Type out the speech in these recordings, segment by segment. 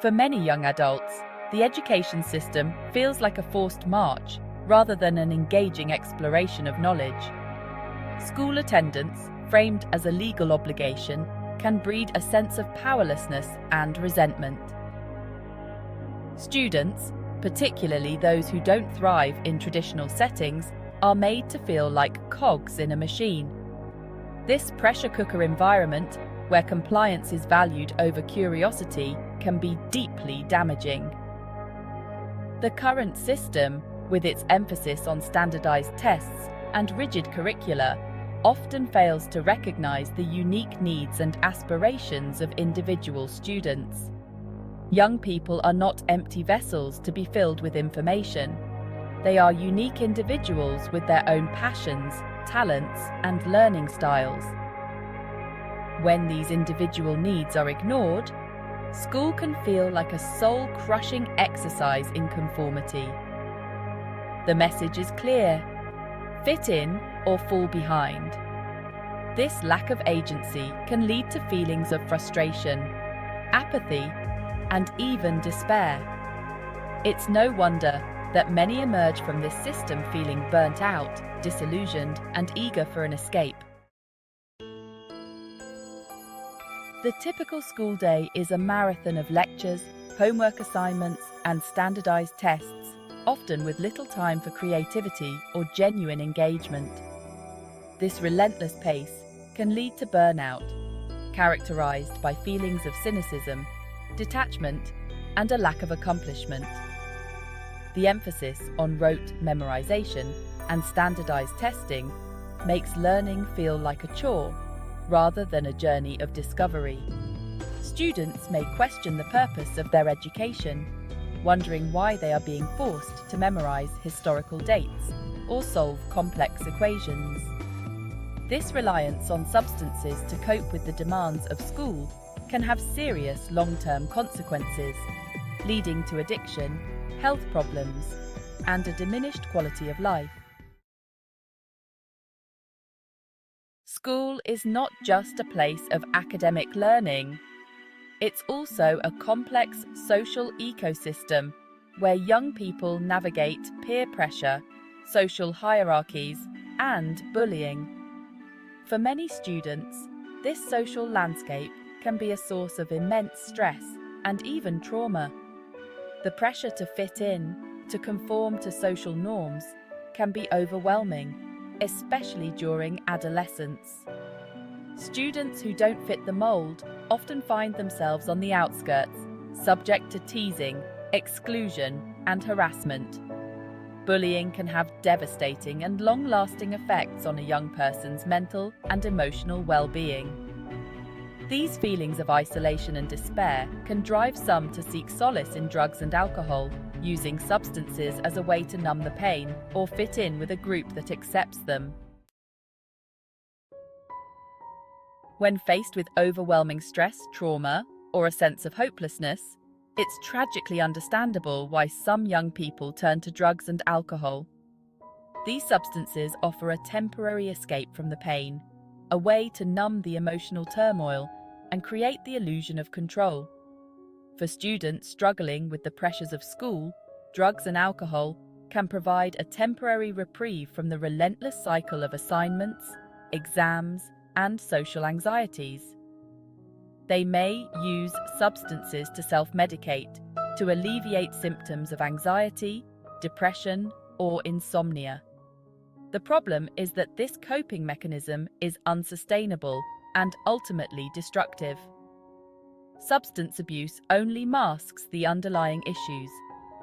For many young adults, the education system feels like a forced march rather than an engaging exploration of knowledge. School attendance, framed as a legal obligation, can breed a sense of powerlessness and resentment. Students, particularly those who don't thrive in traditional settings, are made to feel like cogs in a machine. This pressure cooker environment, where compliance is valued over curiosity, can be deeply damaging. The current system, with its emphasis on standardized tests and rigid curricula, often fails to recognize the unique needs and aspirations of individual students. Young people are not empty vessels to be filled with information. They are unique individuals with their own passions, talents, and learning styles. When these individual needs are ignored, school can feel like a soul-crushing exercise in conformity. The message is clear: fit in or fall behind. This lack of agency can lead to feelings of frustration, apathy, and even despair. It's no wonder that many emerge from this system feeling burnt out, disillusioned, and eager for an escape. The typical school day is a marathon of lectures, homework assignments, and standardized tests, often with little time for creativity or genuine engagement. This relentless pace can lead to burnout, characterized by feelings of cynicism, detachment, and a lack of accomplishment. The emphasis on rote memorization and standardized testing makes learning feel like a chore rather than a journey of discovery. Students may question the purpose of their education, wondering why they are being forced to memorize historical dates or solve complex equations. This reliance on substances to cope with the demands of school can have serious long-term consequences, leading to addiction, health problems, and a diminished quality of life. School is not just a place of academic learning. It's also a complex social ecosystem where young people navigate peer pressure, social hierarchies, and bullying. For many students, this social landscape can be a source of immense stress and even trauma. The pressure to fit in, to conform to social norms, can be overwhelming, especially during adolescence. Students who don't fit the mold often find themselves on the outskirts, subject to teasing, exclusion, and harassment. Bullying can have devastating and long-lasting effects on a young person's mental and emotional well-being. These feelings of isolation and despair can drive some to seek solace in drugs and alcohol, using substances as a way to numb the pain or fit in with a group that accepts them. When faced with overwhelming stress, trauma, or a sense of hopelessness, it's tragically understandable why some young people turn to drugs and alcohol. These substances offer a temporary escape from the pain, a way to numb the emotional turmoil and create the illusion of control. For students struggling with the pressures of school, drugs and alcohol can provide a temporary reprieve from the relentless cycle of assignments, exams, and social anxieties. They may use substances to self-medicate, to alleviate symptoms of anxiety, depression, or insomnia. The problem is that this coping mechanism is unsustainable and ultimately destructive. Substance abuse only masks the underlying issues,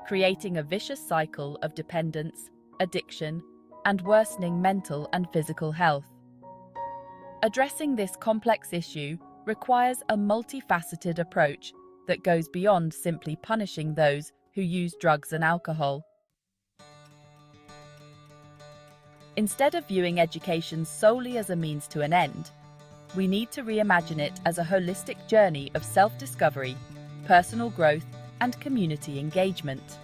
creating a vicious cycle of dependence, addiction, and worsening mental and physical health. Addressing this complex issue requires a multifaceted approach that goes beyond simply punishing those who use drugs and alcohol. Instead of viewing education solely as a means to an end, we need to reimagine it as a holistic journey of self-discovery, personal growth, and community engagement.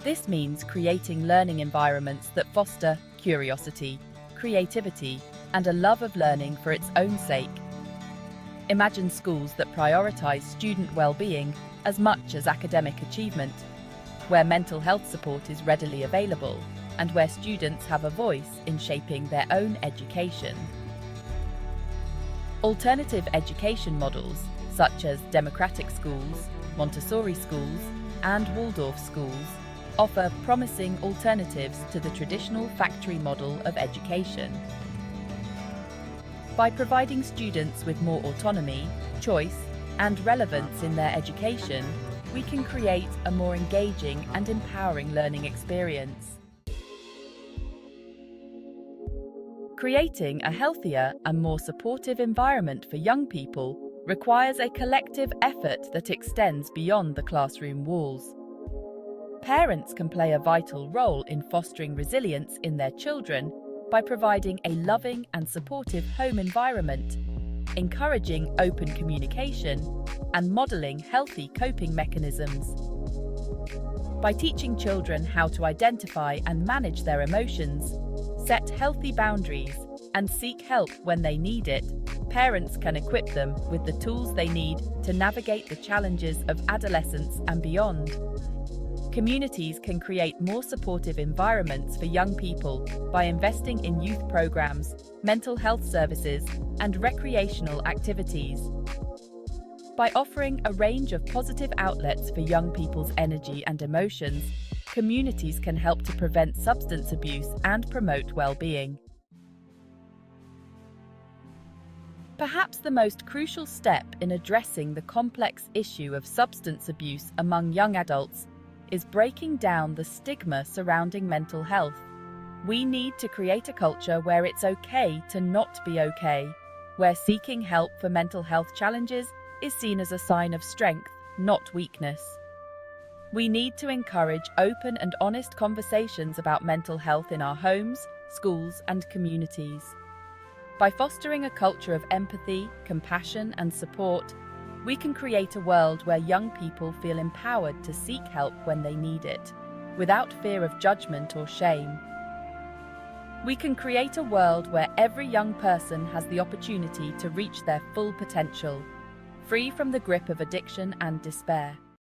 This means creating learning environments that foster curiosity, creativity, and a love of learning for its own sake. Imagine schools that prioritize student well-being as much as academic achievement, where mental health support is readily available, and where students have a voice in shaping their own education. Alternative education models, such as democratic schools, Montessori schools, and Waldorf schools, offer promising alternatives to the traditional factory model of education. By providing students with more autonomy, choice, and relevance in their education, we can create a more engaging and empowering learning experience. Creating a healthier and more supportive environment for young people requires a collective effort that extends beyond the classroom walls. Parents can play a vital role in fostering resilience in their children by providing a loving and supportive home environment, encouraging open communication, and modeling healthy coping mechanisms. By teaching children how to identify and manage their emotions, set healthy boundaries, and seek help when they need it, parents can equip them with the tools they need to navigate the challenges of adolescence and beyond. Communities can create more supportive environments for young people by investing in youth programs, mental health services, and recreational activities. By offering a range of positive outlets for young people's energy and emotions, communities can help to prevent substance abuse and promote well-being. Perhaps the most crucial step in addressing the complex issue of substance abuse among young adults is breaking down the stigma surrounding mental health. We need to create a culture where it's okay to not be okay, where seeking help for mental health challenges is seen as a sign of strength, not weakness. We need to encourage open and honest conversations about mental health in our homes, schools, and communities. By fostering a culture of empathy, compassion, and support, we can create a world where young people feel empowered to seek help when they need it, without fear of judgment or shame. We can create a world where every young person has the opportunity to reach their full potential, free from the grip of addiction and despair.